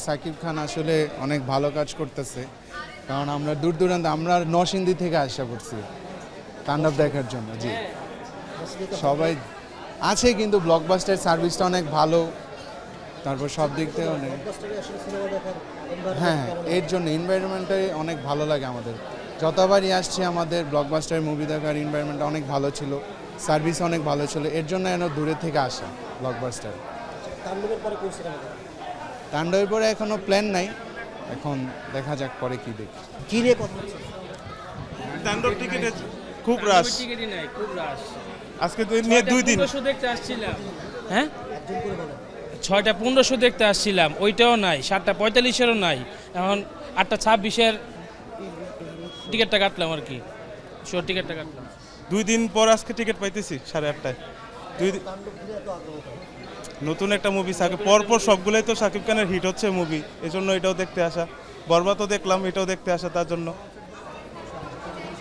সাকিব খান আসলে অনেক ভালো কাজ করতেছে, কারণ আমরা দূর দূরান্ত আমরা নরসিংদী থেকে আশা করছি তাণ্ডব দেখার জন্য। জি, সবাই আছে, কিন্তু ব্লকবাস্টার সার্ভিসটা অনেক ভালো, তারপর সব দিক থেকে অনেক, হ্যাঁ এর জন্য এনভায়রনমেন্টটাই অনেক ভালো লাগে আমাদের। যতবারই আসছে আমাদের ব্লকবাস্টার মুভি দেখার এনভায়রনমেন্ট অনেক ভালো ছিল, সার্ভিস অনেক ভালো ছিল, এর জন্য যেন দূরে থেকে আসা ব্লকবাস্টার। তাণ্ডবের পরে এখনো প্ল্যান নাই, এখন দেখা যাক পরে কি দেখি। কি নিয়ে কথা হচ্ছে? তাণ্ডব টিকিটে খুব রাশ, টিকিটই নাই, খুব রাশ। আজকে তো নিয়ে 2 দিন। 6:15 দেখতে আসছিলাম, হ্যাঁ একজন করে বলেন। 6:15 দেখতে আসছিলাম, ওইটাও নাই। 7:45-এরও নাই। এখন 8:26-এর টিকিটটা কাটলাম আর কি, শোর টিকিটটা কাটলাম। 2 দিন পর আজকে টিকিট পাইতেছি 8:30টায়। 2 দিন নতুন একটা মুভি, সাকিব পরপর সবগুলোই তো সাকিব খানের হিট হচ্ছে মুভি, এই জন্য এটাও দেখতে আসা। বরবাদও দেখলাম, এটাও দেখতে আসা তার জন্য।